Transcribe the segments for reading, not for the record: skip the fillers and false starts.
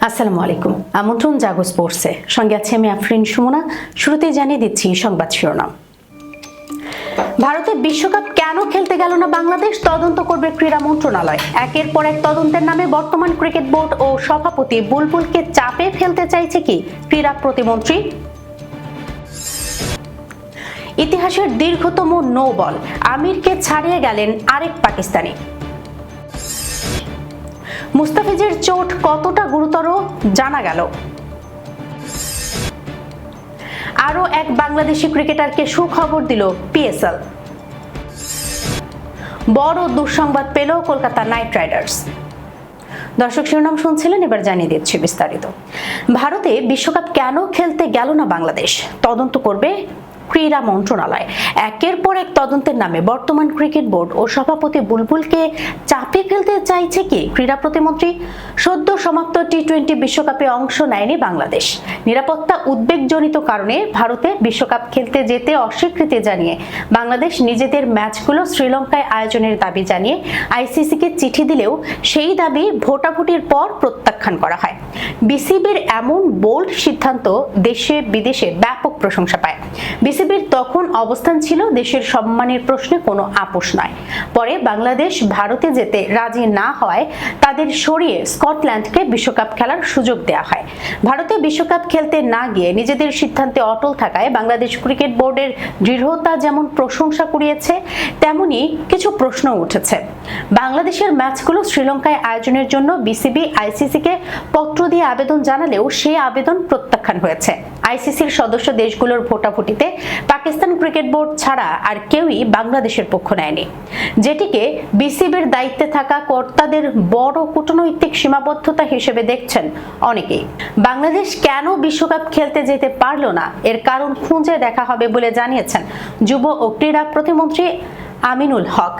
আসসালামু আলাইকুম। আমন্ত্রণ জাগো স্পোর্টসে, সঙ্গে আছে আমি আফরিন সুমনা। শুরুতেই জানিয়ে দিচ্ছি সংবাদ শিরোনাম। ভারতে বিশ্বকাপ কেন খেলতে গেল না বাংলাদেশ, তদন্ত করবে ক্রীড়া মন্ত্রণালয়। একের পর এক তদন্তের নামে বর্তমান ক্রিকেট বোর্ড ও সভাপতি বুলবুলকে চাপে ফেলতে চাইছে কি ক্রীড়া প্রতিমন্ত্রী? ইতিহাসের দীর্ঘতম নো বল, আমিরকে ছাড়িয়ে গেলেন আরেক পাকিস্তানি। মুস্তাফিজের চোট কতটা গুরুতর জানা গেল। আরও এক বাংলাদেশি ক্রিকেটারকে সুখবর দিল পিএসএল। বড় দুঃসংবাদ পেল কলকাতা নাইট রাইডার্স। দর্শক শিরোনাম শুনছিলেন, এবার জানিয়ে দিচ্ছি বিস্তারিত। ভারতে বিশ্বকাপ কেন খেলতে গেল না বাংলাদেশ, তদন্ত করবে ক্রীড়া মন্ত্রণালয়। একের পর এক তদন্তের নামে বর্তমান ক্রিকেট বোর্ড ও সভাপতি বুলবুলকে চাপে ফেলতে চাইছে কি ক্রীড়া প্রতিমন্ত্রী? সদ্য সমাপ্ত টি-20 বিশ্বকাপে অংশ নেয়নি বাংলাদেশ। নিরাপত্তা উদ্বেগজনিত কারণে ভারতে বিশ্বকাপ খেলতে যেতে অস্বীকৃতি জানিয়ে বাংলাদেশ নিজেদের ম্যাচগুলো শ্রীলঙ্কায় আয়োজনের দাবি জানিয়ে আইসিসিকে চিঠি দিলেও সেই দাবি ভোটাভুটির পর প্রত্যাখ্যান করা হয়। বিসিবির এমন বোল্ড সিদ্ধান্ত দেশে বিদেশে ব্যাপক প্রশংসা পায়। বিসিবির তখন অবস্থান ছিল দেশের সম্মানের প্রশ্নে কোনো আপোষ নয়। পরে বাংলাদেশ ভারতে যেতে রাজি না হওয়ায় তাদের সরিয়ে স্কটল্যান্ডকে বিশ্বকাপ খেলার সুযোগ দেওয়া হয়। ভারতে বিশ্বকাপ খেলতে না গিয়ে নিজেদের সিদ্ধান্তে অটল থাকায় বাংলাদেশ ক্রিকেট বোর্ডের দৃঢ়তা যেমন প্রশংসা কুড়িয়েছে, তেমনি কিছু প্রশ্ন উঠেছে। বাংলাদেশের ম্যাচগুলো শ্রীলঙ্কায় আয়োজনের জন্য বিসিবি আইসিসিকে পত্র দিয়ে আবেদন জানালেও সেই আবেদন প্রত্যাখ্যান হয়েছে। আইসিসির সদস্য দেশগুলোর ভোটাভুটিতে পাকিস্তান ক্রিকেট বোর্ড ছাড়া আর কেউই বাংলাদেশের পক্ষ নেয়নি, যেটিকে বিসিবির দায়িত্বে থাকা কর্তাদের বড় কূটনৈতিক সীমাবদ্ধতা হিসেবে দেখছেন অনেকেই। বাংলাদেশ কেন বিশ্বকাপ খেলতে যেতে পারল না, এর কারণ খুঁজে দেখা হবে বলে জানিয়েছেন যুব ও ক্রীড়া প্রতিমন্ত্রী আমিনুল হক।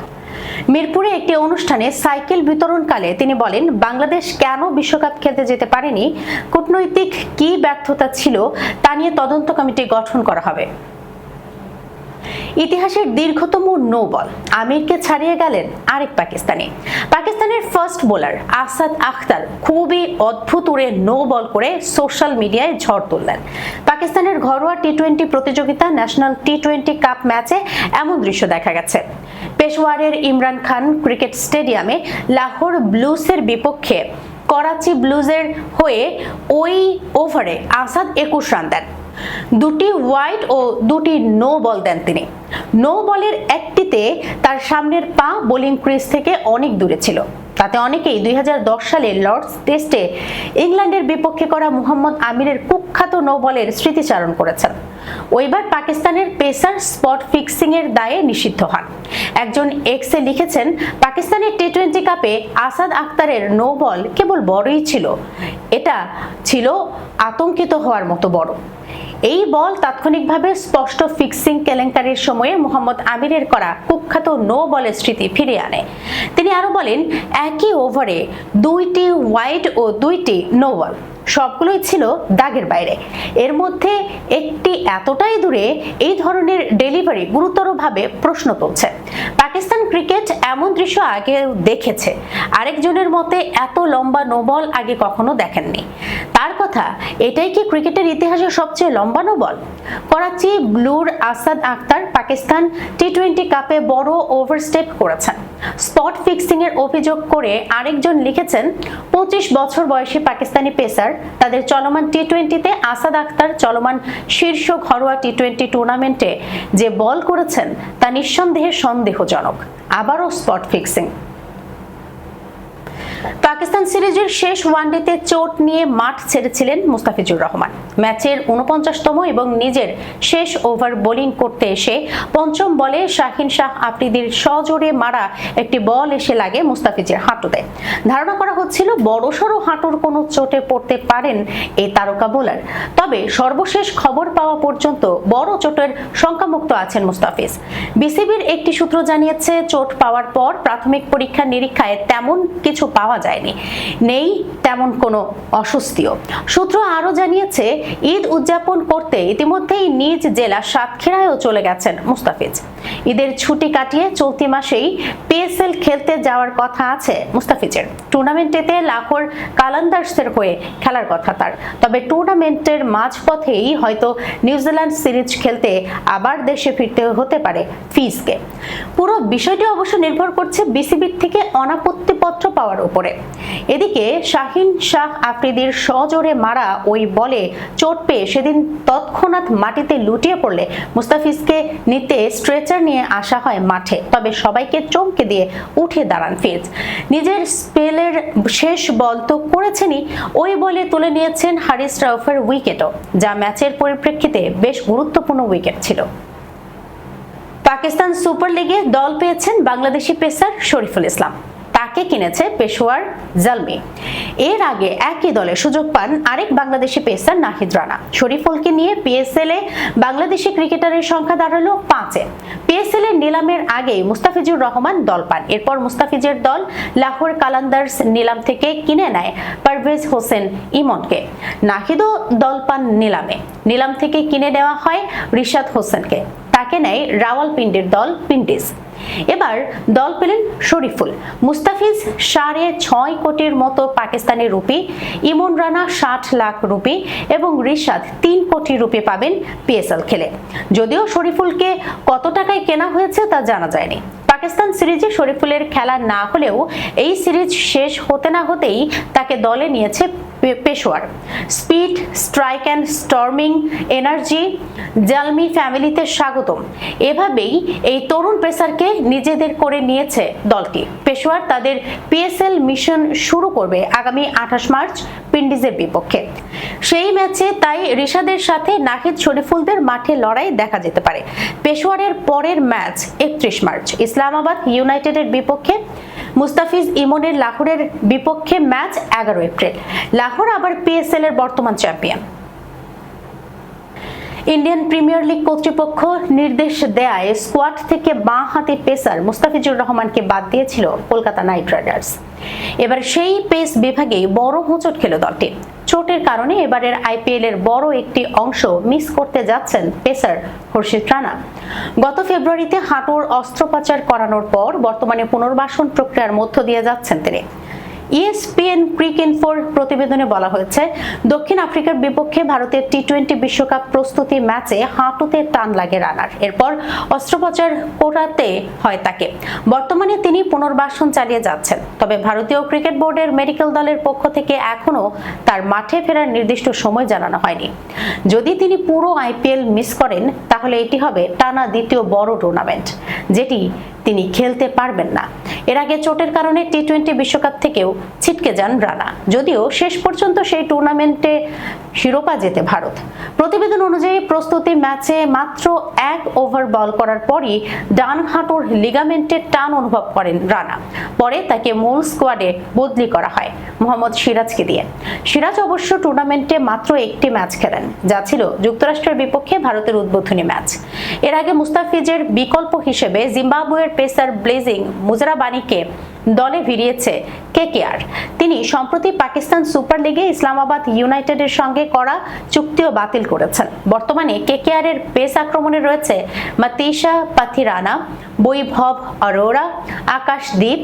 মিরপুরে একটি অনুষ্ঠানে সাইকেল বিতরণকালে তিনি বলেন, বাংলাদেশ কেন বিশ্বকাপ খেলতে যেতে পারেনি, কূটনৈতিক কি ব্যর্থতা ছিল তা নিয়ে তদন্ত কমিটি গঠন করা হবে। ইতিহাসের দীর্ঘতম নো বল, আমিরকে ছাড়িয়ে গেলেন আরেক পাকিস্তানি। পাকিস্তানের ফাস্ট বোলার আসাদ আখতার খুবই অদ্ভুত উড়ে নো বল করে সোশ্যাল মিডিয়ায় ঝড় তুললেন। পাকিস্তানের ঘরোয়া টি-20 প্রতিযোগিতা ন্যাশনাল টি-20 কাপ ম্যাচে এমন দৃশ্য দেখা গেছে। পেশোয়ারের ইমরান খান ক্রিকেট স্টেডিয়ামে লাহোর ব্লুজের বিপক্ষে করাচি ব্লুজের হয়ে ওই ওভারে আসাদ 21 রান দেন। দুটি ওয়াইড ও দুটি নো বল দেন তিনি। নো বলের একটিতে তার সামনের পা বোলিং ক্রিজ থেকে অনেক দূরে ছিল। তাতে অনেকেই 2010 সালে লর্ডস টেস্টে ইংল্যান্ডের বিপক্ষে করা মুহাম্মদ আমিরের কুখ্যাত নো বলের স্মৃতিচারণ করেছেন। ওইবার পাকিস্তানের পেসার স্পট ফিক্সিং এর দায়ে নিষিদ্ধ হন। একজন এক্সে লিখেছেন, পাকিস্তানের টি-20 কাপে আসাদ আখতারের নো বল কেবল বড়ই ছিল, এটা ছিল আতঙ্কিত হওয়ার মতো বড়। এই বল তাৎক্ষণিকভাবে স্পষ্ট ফিক্সিং কেলেঙ্কারির সময়ে মুহাম্মদ আমিরের করা কুখ্যাত নো বলের স্মৃতি ফিরিয়ে আনে। তিনি আরো বলেন, একই ওভারে 2টি ওয়াইড ও 2টি নো বল, সবগুলোই ছিল দাগের বাইরে। এর মধ্যে একটি এতটাই দূরে, এই ধরনের ডেলিভারি গুরুতরভাবে প্রশ্ন তুলছে। পাকিস্তান ক্রিকেট এমন দৃশ্য আগে দেখেছে, আরেকজনের মতে এত লম্বা নো বল আগে কখনো দেখেননি। তার কথা, এটাই কি ক্রিকেটের ইতিহাসে সবচেয়ে লম্বা নো বল? করাচি ব্লুর আসাদ আখতার পাকিস্তান টি-20 কাপে বড় ওভারস্টেপ করেছেন। স্পট ফিক্সিং এর অভিযোগ করে আরেকজন লিখেছেন, 25 বছর বয়সী পাকিস্তানি পেসার তাদের চলমান টি-20তে আসাদ আখতার চলমান শীর্ষ ঘরোয়া টি-20 টুর্নামেন্টে যে বল করেছেন তা নিঃসন্দেহে সন্দেহজনক। আবারও স্পট ফিক্সিং। পাকিস্তান সিরিজের শেষ ওয়ানডেতে চোট নিয়ে মাঠ ছেড়েছিলেন মুস্তাফিজুর রহমান। ম্যাচের 49তম এবং নিজের শেষ ওভার বোলিং করতে এসে পঞ্চম বলে শাহিন শাহ আফ্রিদির সজোরে মারা একটি বল এসে লাগে মুস্তাফিজের হাঁটুতে। ধারণা করা হচ্ছিল বড়সড় হাঁটুর কোনো চোটে পড়তে পারেন এই তারকা বোলার। তবে সর্বশেষ খবর পাওয়া পর্যন্ত বড় চোটের শঙ্কামুক্ত আছেন মুস্তাফিজ। বিসিবির একটি সূত্র জানিয়েছে, চোট পাওয়ার পর প্রাথমিক পরীক্ষা নিরীক্ষায় তেমন কিছু পাওয়া যায়নি, নেই তেমন কোনো অস্বস্তিও। সূত্র আরো জানিয়েছে, ঈদ উদযাপন করতে ইতিমধ্যেই নিজ জেলা সাতক্ষীরায়ও চলে গেছেন মুস্তাফিজ। ঈদের ছুটি কাটিয়ে চলতি মাসেই পিএসএল খেলতে যাওয়ার কথা আছে মুস্তাফিজের। টুর্নামেন্টেতে লাহোর কালান্দার্সের হয়ে খেলার কথা তার। তবে টুর্নামেন্টের মাঝপথেই হয়তো নিউজিল্যান্ড সিরিজ খেলতে আবার দেশে ফিরতে হতে পারে ফিজকে। পুরো বিষয়টি অবশ্য নির্ভর করছে বিসিবির থেকে অনাপত্তিপত্র পাওয়ার উপরে। এদিকে শাহিন শাহ আফ্রিদির সজোরে মারা ওই বলে চোট পেয়ে সেদিন তৎক্ষণাৎ মাটিতে লুটিয়ে পড়লে মুস্তাফিজকে নিতে স্ট্রেচার নিয়ে আসা হয় মাঠে। তবে সবাইকে চমকে দিয়ে উঠে দাঁড়ান ফিজ। নিজের স্পেলের শেষ বল তো করেছেনই, ওই বলে তুলে নিয়েছেন হারিস রাউফের উইকেটও, যা ম্যাচের পরিপ্রেক্ষিতে বেশ গুরুত্বপূর্ণ উইকেট ছিল। পাকিস্তান সুপার লিগে দল পেয়েছেন বাংলাদেশি পেসার শরীফুল ইসলাম। তাকে কিনেছে পেশোয়ার জালমি। এর আগে একই দলে সুযোগ পান আরেক বাংলাদেশি পেসার নাহিদ রানা। শরীফুলকে নিয়ে পিএসএল এ বাংলাদেশি ক্রিকেটারের সংখ্যা দাঁড়ালো 5-এ। পিএসএল এর নিলামের আগে মুস্তাফিজুর রহমান দল পান। এরপর মুস্তাফিজের দল লাহোর কালান্দার্স নিলাম থেকে কিনে নেয় পারভেজ হোসেন ইমনকে। নাহিদও দল পান নিলাম থেকে কিনে নেওয়া হয় রিশাদ হোসেনকে। তাকে নেয় রাওয়ালপিন্ডির দল পিন্ডিজ। এবার দল পেলেন শরীফুল। মুস্তাফিজ 6.5 কোটির মতো পাকিস্তানি রুপি, ইমন রানা 60 লাখ রুপি এবং রিশাদ 3 কোটি রুপি পাবেন পিএসএল খেলে। যদিও শরীফুলকে কত টাকায় কেনা হয়েছে তা জানা যায়নি। পাকিস্তান সিরিজে শরীফুলের খেলা না হলেও এই সিরিজ শেষ হতে না হতেই তাকে দলে নিয়েছে Peshawar. Speed, strike and storming energy, Zalmi ফ্যামিলিতে স্বাগতম। এভাবেই এই তরুণ পেসারকে নিজেদের করে নিয়েছে দলটি। পেশোয়ার তাদের পিএসএল মিশন শুরু করবে আগামী 28 মার্চ পিন্ডিজের বিপক্ষে। সেই ম্যাচে তাই রিশাদের সাথে নাহিদ শরীফুলদের মাঠে লড়াই দেখা যেতে পারে। পেশোয়ারের পরের ম্যাচ 31 মার্চ ইসলামাবাদ ইউনাইটেডের বিপক্ষে। মুস্তাফিজ ইমনের লাহোরের বিপক্ষে ম্যাচ 11 এপ্রিল। লাহোর আবার পিএসএল এর বর্তমান চ্যাম্পিয়ন। ইন্ডিয়ান প্রিমিয়ার লিগ কর্তৃপক্ষ নির্দেশ দেয় স্কোয়াড থেকে বাঁ হাতি পেসার মুস্তাফিজুর রহমানকে বাদ দিয়েছিল কলকাতা নাইট রাইডার্স। এবার সেই পেস বিভাগেই বড় হোঁচট খেল দলটি। চোটের কারণে এবারের আইপিএল এর বড় একটি অংশ মিস করতে যাচ্ছেন পেসার হর্ষিত রানা। গত ফেব্রুয়ারিতে হাঁটুর অস্ত্রোপচার করানোর পর বর্তমানে পুনর্বাসন প্রক্রিয়ার মধ্য দিয়ে যাচ্ছেন তিনি। ESPN ক্রিকইনফোর প্রতিবেদনে বলা হয়েছে, দক্ষিণ আফ্রিকার বিপক্ষে ভারতের টি-20 বিশ্বকাপ প্রস্তুতি ম্যাচে হাঁটুতে টান লাগে রানার। এরপর অস্ত্রোপচার করাতে হয় তাকে। বর্তমানে তিনি পুনর্বাসন চালিয়ে যাচ্ছেন। তবে ভারতীয় ক্রিকেট বোর্ডের মেডিকেল দলের পক্ষ থেকে এখনো তার মাঠে ফেরার নির্দিষ্ট সময় জানানো হয়নি। যদি তিনি পুরো আইপিএল মিস করেন তাহলে এটি হবে টানা দ্বিতীয় বড় টুর্নামেন্ট, যেটি তিনি খেলতে পারবেন না। এর আগে চোটের কারণে টি-20 বিশ্বকাপ থেকেও ছিটকে যান রানা। যদিও শেষ পর্যন্ত সেই টুর্নামেন্টে শিরোপা জেতে ভারত। প্রতিবেদন অনুযায়ী প্রস্তুতি ম্যাচে মাত্র 1 ওভার বল করার পরই ডান হাঁটুর লিগামেন্টের টান অনুভব করেন রানা। পরে তাকে মূল স্কোয়াডে বদলি করা হয় মোহাম্মদ সিরাজকে দিয়ে। সিরাজ অবশ্য টুর্নামেন্টে মাত্র একটি ম্যাচ খেলেন, যা ছিল যুক্তরাষ্ট্রের বিপক্ষে ভারতের উদ্বোধনী ম্যাচ। এর আগে মুস্তাফিজের বিকল্প হিসেবে জিম্বাবুয়ের পেসার ব্লেজিং মুজরাবানিকে দলে ভিড়িয়েছে কেকেআর। তিনি সম্প্রতি পাকিস্তান সুপার লিগে ইসলামাবাদ ইউনাইটেডের সঙ্গে করা চুক্তিও বাতিল করেছেন। বর্তমানে কেকেআর এর পেস আক্রমণে রয়েছে মাতিশা পাথিরানা, বৈভব অরোরা, আকাশদীপ,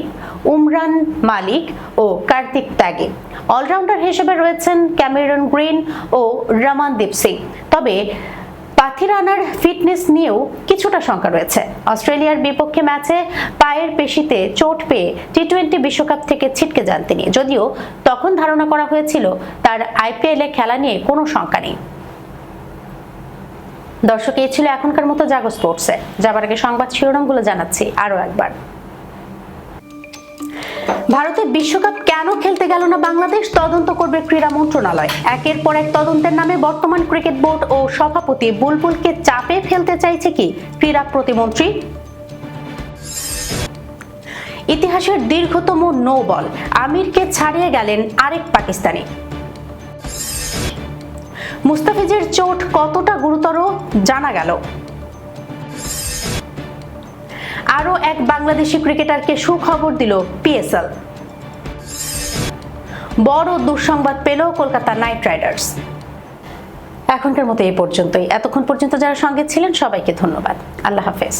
উমরান মালিক ও কার্তিক ত্যাগী। অলরাউন্ডার হিসেবে রয়েছেন ক্যামেরন গ্রিন ও রমানদীপ সিং। তবে পাথিরানার ফিটনেস নিয়েও কিছুটা শঙ্কা রয়েছে। অস্ট্রেলিয়ার বিপক্ষে ম্যাচে পায়ের পেশিতে চোট পেয়ে টি-20 বিশ্বকাপ থেকে ছিটকে যান তিনি। যদিও তখন ধারণা করা হয়েছিল তার আইপিএল এ খেলা নিয়ে কোনো শঙ্কা নেই। দর্শক, এই ছিল এখনকার মতো জাগো স্পোর্টসে। যাবার আগে সংবাদ শিরোনামগুলো জানাচ্ছি আরো একবার। ভারতে বিশ্বকাপ কেন খেলতে গেল না বাংলাদেশ, তদন্ত করবে ক্রীড়া মন্ত্রণালয়। একের পর এক তদন্তের নামে বর্তমান ক্রিকেট বোর্ড ও সভাপতি বুলবুলকে চাপে ফেলতে চাইছে কি ক্রীড়া প্রতিমন্ত্রী? ইতিহাসের দীর্ঘতম নো বল, আমিরকে ছাড়িয়ে গেলেন আরেক পাকিস্তানি। মুস্তাফিজের চোট কতটা গুরুতর জানা গেল। আরো এক বাংলাদেশি ক্রিকেটারকে সুখবর দিল পিএসএল। বড় দুঃসংবাদ পেল কলকাতা নাইট রাইডার্স। এখনকার মতো এই পর্যন্তই। এতক্ষণ পর্যন্ত যারা সঙ্গে ছিলেন সবাইকে ধন্যবাদ। আল্লাহ হাফেজ।